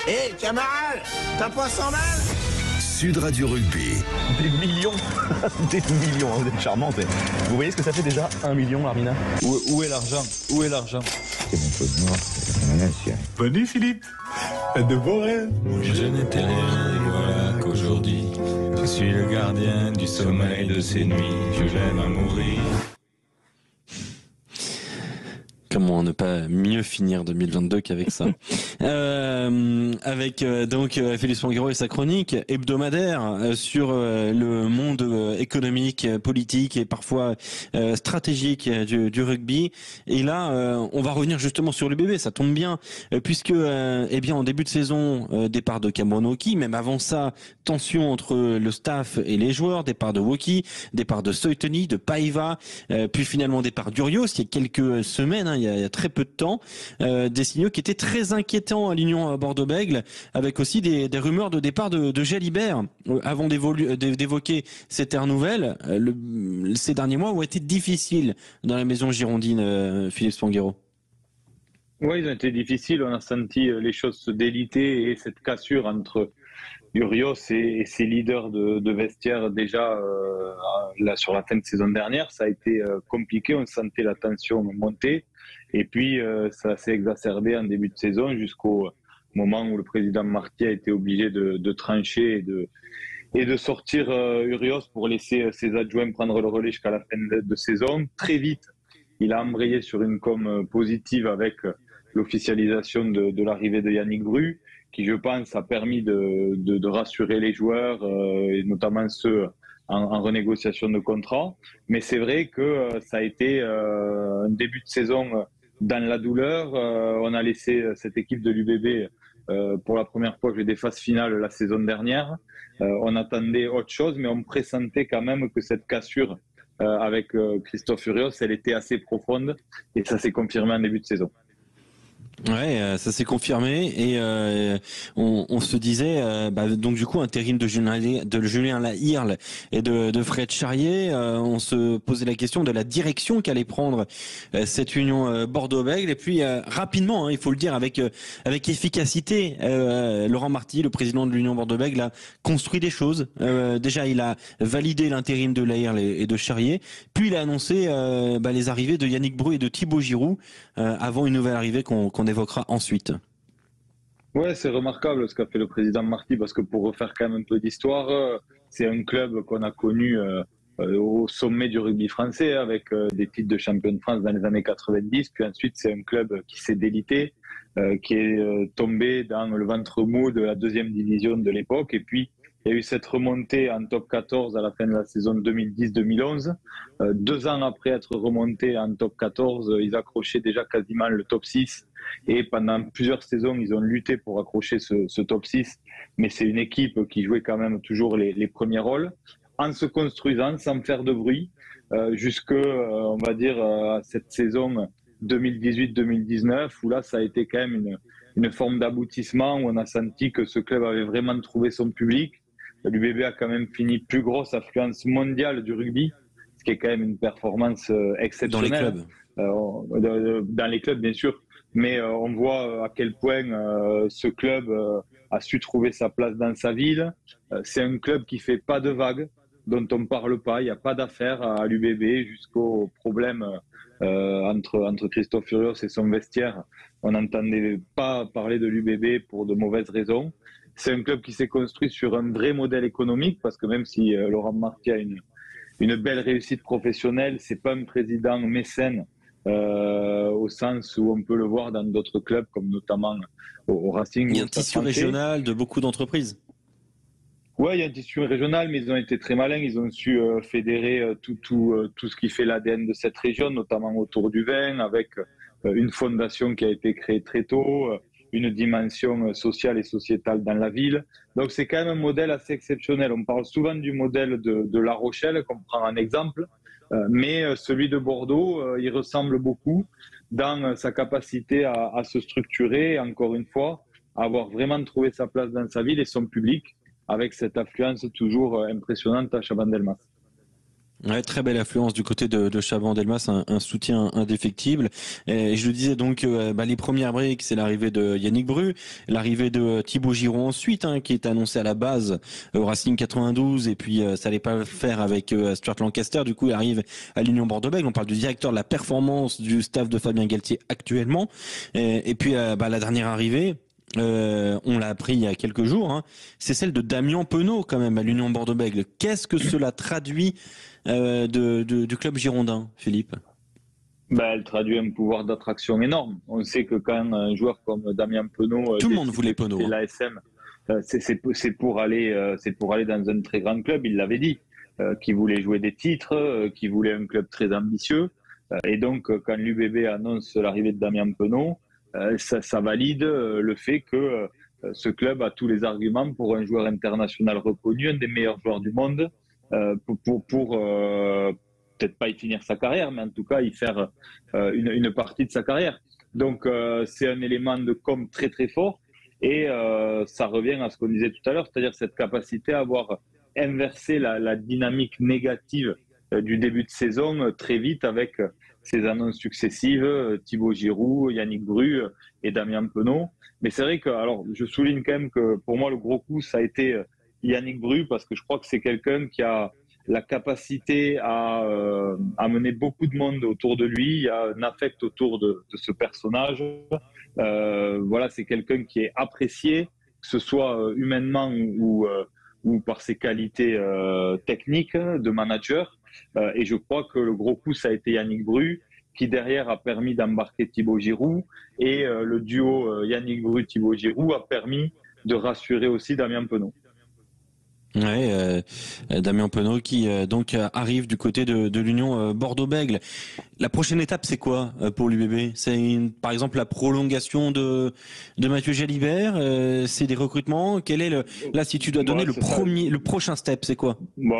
Hé, camarade, t'as pas 100 balles? Sud Radio Rugby. Des millions, des millions, vous êtes charmante. Vous voyez ce que ça fait déjà 1 million, Armina? Où est l'argent? Où est l'argent? C'est mon peu de noir. Bonne Philippe, de beaux rêves. Je n'étais rien et voilà qu'aujourd'hui je suis le gardien du sommeil de ces nuits. Je l'aime à mourir. Comment ne pas mieux finir 2022 qu'avec ça. Avec donc Félix Panguero et sa chronique hebdomadaire sur le monde économique, politique et parfois stratégique du rugby. Et là, on va revenir justement sur le bébé. Ça tombe bien puisque eh bien en début de saison, départ de Cameron Woki, même avant ça, tension entre le staff et les joueurs, départ de Woki, départ de Soiteni, de Paiva, puis finalement départ d'Urios il y a quelques semaines. Il y a très peu de temps, des signaux qui étaient très inquiétants à l'Union Bordeaux-Bègles, avec aussi des rumeurs de départ de Jalibert. Avant d'évoquer cette ère nouvelle, ces derniers mois ont été difficiles dans la maison girondine, Philippe Panguero. Oui, ils ont été difficiles. On a senti les choses se déliter et cette cassure entre Urios et ses leaders de vestiaire déjà là sur la fin de saison dernière, ça a été compliqué. On sentait la tension monter. Et puis, ça s'est exacerbé en début de saison jusqu'au moment où le président Marty a été obligé de trancher et de sortir Urios pour laisser ses adjoints prendre le relais jusqu'à la fin de saison. Très vite, il a embrayé sur une com positive avec l'officialisation de l'arrivée de Yannick Bru, qui, je pense, a permis de rassurer les joueurs, et notamment ceux en renégociation de contrat. Mais c'est vrai que ça a été un début de saison dans la douleur. On a laissé cette équipe de l'UBB pour la première fois jouer des phases finales la saison dernière. On attendait autre chose, mais on pressentait quand même que cette cassure avec Christophe Urios, elle était assez profonde et ça s'est confirmé en début de saison. Ouais, ça s'est confirmé et on se disait donc du coup intérim de Julien Lahirle et de Fred Charrier, on se posait la question de la direction qu'allait prendre cette union Bordeaux-Bègles et puis rapidement, il faut le dire avec efficacité, Laurent Marty, le président de l'union Bordeaux-Bègles, a construit des choses. Déjà, il a validé l'intérim de Lahirle et de Charrier, puis il a annoncé les arrivées de Yannick Bru et de Thibaut Giroud avant une nouvelle arrivée qu'on évoquera ensuite. Ouais, c'est remarquable ce qu'a fait le président Marty, parce que pour refaire quand même un peu d'histoire, c'est un club qu'on a connu au sommet du rugby français avec des titres de champion de France dans les années 90, puis ensuite c'est un club qui s'est délité, qui est tombé dans le ventre mou de la deuxième division de l'époque, et puis il y a eu cette remontée en top 14 à la fin de la saison 2010-2011. 2 ans après être remonté en top 14, ils accrochaient déjà quasiment le top 6. Et pendant plusieurs saisons, ils ont lutté pour accrocher ce top 6. Mais c'est une équipe qui jouait quand même toujours les premiers rôles, en se construisant, sans faire de bruit, jusque, on va dire, cette saison 2018-2019, où là, ça a été quand même une forme d'aboutissement, où on a senti que ce club avait vraiment trouvé son public. L'UBB a quand même fini plus grosse affluence mondiale du rugby, ce qui est quand même une performance exceptionnelle. Dans les clubs, bien sûr. Mais on voit à quel point ce club a su trouver sa place dans sa ville. C'est un club qui fait pas de vagues, dont on parle pas. Il n'y a pas d'affaires à l'UBB jusqu'au problème entre Christophe Urios et son vestiaire. On n'entendait pas parler de l'UBB pour de mauvaises raisons. C'est un club qui s'est construit sur un vrai modèle économique, parce que même si Laurent Marty a une belle réussite professionnelle, c'est pas un président mécène au sens où on peut le voir dans d'autres clubs, comme notamment au Racing. Il y a un tissu régional de beaucoup d'entreprises. Ouais, il y a un tissu régional, mais ils ont été très malins. Ils ont su fédérer tout ce qui fait l'ADN de cette région, notamment autour du vin, avec une fondation qui a été créée très tôt, une dimension sociale et sociétale dans la ville. Donc c'est quand même un modèle assez exceptionnel. On parle souvent du modèle de La Rochelle, qu'on prend en exemple, mais celui de Bordeaux, il ressemble beaucoup dans sa capacité à se structurer, encore une fois, à avoir vraiment trouvé sa place dans sa ville et son public, avec cette affluence toujours impressionnante à Chabandelmas. Ouais, très belle affluence du côté de Chaban-Delmas, un soutien indéfectible. Et je le disais donc, les premières briques, c'est l'arrivée de Yannick Bru, l'arrivée de Thibaut Giroud ensuite, qui est annoncé à la base au Racing 92, et puis ça allait pas le faire avec Stuart Lancaster. Du coup, il arrive à l'Union Bordeaux-Bègles. On parle du directeur de la performance du staff de Fabien Galtier actuellement. Et puis la dernière arrivée. On l'a appris il y a quelques jours, c'est celle de Damien Penaud quand même à l'Union Bordeaux-Bègles. Qu'est-ce que cela traduit du club girondin, Philippe? Elle traduit un pouvoir d'attraction énorme. On sait que quand un joueur comme Damien Penaud, tout le monde voulait Penaud, l'ASM, c'est pour aller dans un très grand club. Il l'avait dit, qu'il voulait jouer des titres, qu'il voulait un club très ambitieux. Et donc, quand l'UBB annonce l'arrivée de Damien Penaud, ça valide le fait que ce club a tous les arguments pour un joueur international reconnu, un des meilleurs joueurs du monde, pour peut-être pas y finir sa carrière, mais en tout cas y faire une partie de sa carrière. Donc c'est un élément de com très très fort, et ça revient à ce qu'on disait tout à l'heure, c'est-à-dire cette capacité à avoir inversé la dynamique négative du début de saison très vite avec ces annonces successives, Thibaut Giroud, Yannick Bru et Damien Penaud. Mais c'est vrai que, alors, je souligne quand même que pour moi, le gros coup, ça a été Yannick Bru, parce que je crois que c'est quelqu'un qui a la capacité à mener beaucoup de monde autour de lui. Il y a un affect autour de ce personnage. Voilà, c'est quelqu'un qui est apprécié, que ce soit humainement ou par ses qualités techniques de manager. Et je crois que le gros coup, ça a été Yannick Bru, qui derrière a permis d'embarquer Thibaut Giroud. Et le duo Yannick Bru-Thibaut Giroud a permis de rassurer aussi Damien Penaud. Ouais, Damien Penaud qui donc arrive du côté de l'Union Bordeaux-Bègles. La prochaine étape, c'est quoi pour l'UBB? C'est par exemple la prolongation de Mathieu Jalibert, c'est des recrutements. Quel est là, si tu dois donner le prochain step, c'est quoi?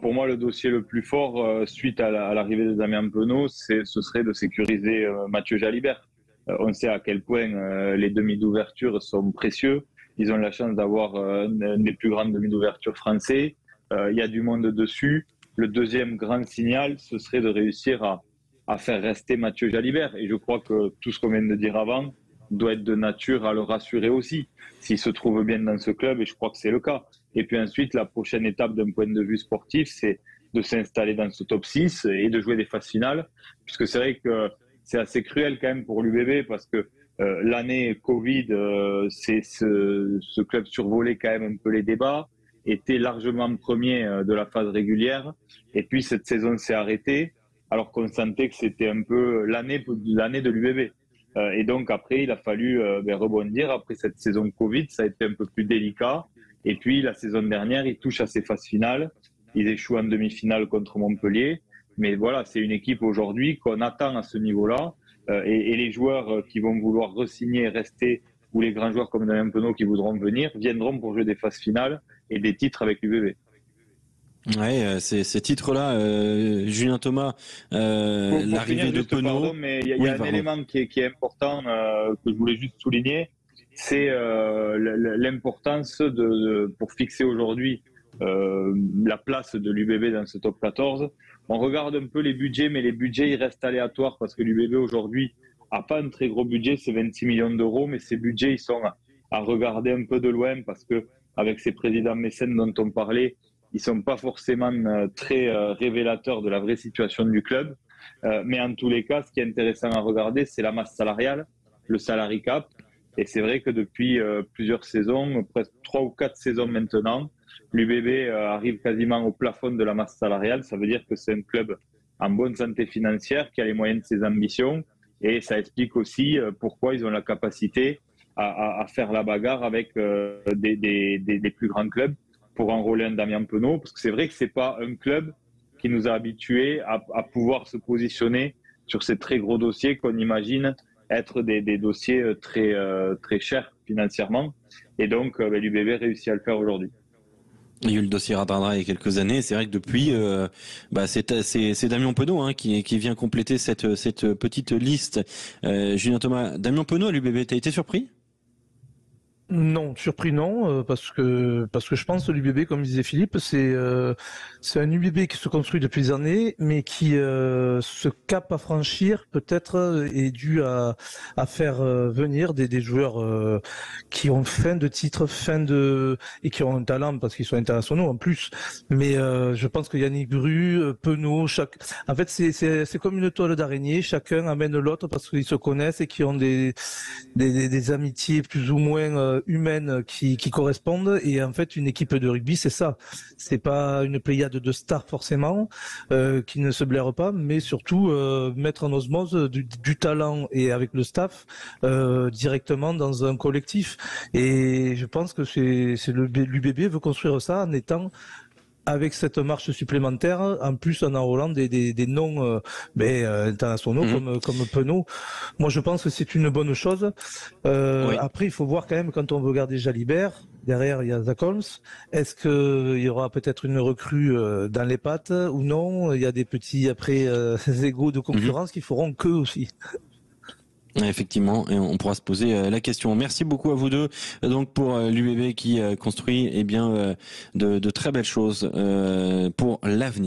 Pour moi, le dossier le plus fort suite à l'arrivée de Damien Penaud, ce serait de sécuriser Mathieu Jalibert. On sait à quel point les demi d'ouverture sont précieux. Ils ont la chance d'avoir un des plus grands demi d'ouverture français. Il y a du monde dessus. Le deuxième grand signal, ce serait de réussir à faire rester Mathieu Jalibert. Et je crois que tout ce qu'on vient de dire avant doit être de nature à le rassurer aussi, s'il se trouve bien dans ce club, et je crois que c'est le cas. Et puis ensuite, la prochaine étape d'un point de vue sportif, c'est de s'installer dans ce top 6 et de jouer des phases finales. Puisque c'est vrai que c'est assez cruel quand même pour l'UBB, parce que l'année Covid, c'est ce club survolait quand même un peu les débats, était largement premier de la phase régulière, et puis cette saison s'est arrêtée, alors qu'on sentait que c'était un peu l'année de l'UBB. Et donc après, il a fallu rebondir. Après cette saison Covid, ça a été un peu plus délicat. Et puis la saison dernière, ils touchent à ces phases finales. Ils échouent en demi-finale contre Montpellier. Mais voilà, c'est une équipe aujourd'hui qu'on attend à ce niveau-là. Et les joueurs qui vont vouloir re-signer et rester, ou les grands joueurs comme Damien Penaud qui voudront venir, viendront pour jouer des phases finales et des titres avec l'UBB. Ouais, ces titres-là, Julien Thomas, l'arrivée de Penaud. Pardon, mais il y a un élément qui est important que je voulais juste souligner, c'est l'importance pour fixer aujourd'hui la place de l'UBB dans ce top 14. On regarde un peu les budgets, mais les budgets, ils restent aléatoires parce que l'UBB aujourd'hui n'a pas un très gros budget, c'est 26 millions d'euros, mais ces budgets, ils sont à regarder un peu de loin parce que avec ces présidents mécènes dont on parlait, ils sont pas forcément très révélateurs de la vraie situation du club. Mais en tous les cas, ce qui est intéressant à regarder, c'est la masse salariale, le salary cap. Et c'est vrai que depuis plusieurs saisons, presque 3 ou 4 saisons maintenant, l'UBB arrive quasiment au plafond de la masse salariale. Ça veut dire que c'est un club en bonne santé financière qui a les moyens de ses ambitions. Et ça explique aussi pourquoi ils ont la capacité à faire la bagarre avec des plus grands clubs pour enrôler un Damien Penaud. Parce que c'est vrai que c'est pas un club qui nous a habitués à pouvoir se positionner sur ces très gros dossiers qu'on imagine être des dossiers très, très chers financièrement. Et donc, l'UBB réussit à le faire aujourd'hui. Il y a eu le dossier Rapindra il y a quelques années. C'est vrai que depuis, c'est Damien Penaud qui vient compléter cette petite liste. Julien Thomas, Damien Penaud à l'UBB, t'as été surpris? Non, surpris non, parce que je pense que l'UBB, comme disait Philippe, c'est un UBB qui se construit depuis des années, mais qui ce cap à franchir peut-être est dû à faire venir des joueurs qui ont fin de titre, et qui ont un talent parce qu'ils sont internationaux en plus. Mais je pense que Yannick Bru, Penaud, en fait c'est comme une toile d'araignée, chacun amène l'autre parce qu'ils se connaissent et qui ont des amitiés plus ou moins humaines qui correspondent. Et en fait, une équipe de rugby, c'est ça. C'est pas une pléiade de stars forcément qui ne se blairent pas, mais surtout mettre en osmose du talent et avec le staff directement dans un collectif. Et je pense que l'UBB veut construire ça en étant avec cette marche supplémentaire, en plus en enrôlant des noms internationaux comme Penaud. Moi, je pense que c'est une bonne chose. Oui. Après, il faut voir quand même, quand on veut garder Jalibert, derrière il y a Zach Holmes. Est-ce qu'il y aura peut-être une recrue dans les pattes ou non? Il y a des petits égos de concurrence qui feront qu'eux aussi. Effectivement, et on pourra se poser la question. Merci beaucoup à vous deux donc pour l'UBB qui construit de très belles choses pour l'avenir.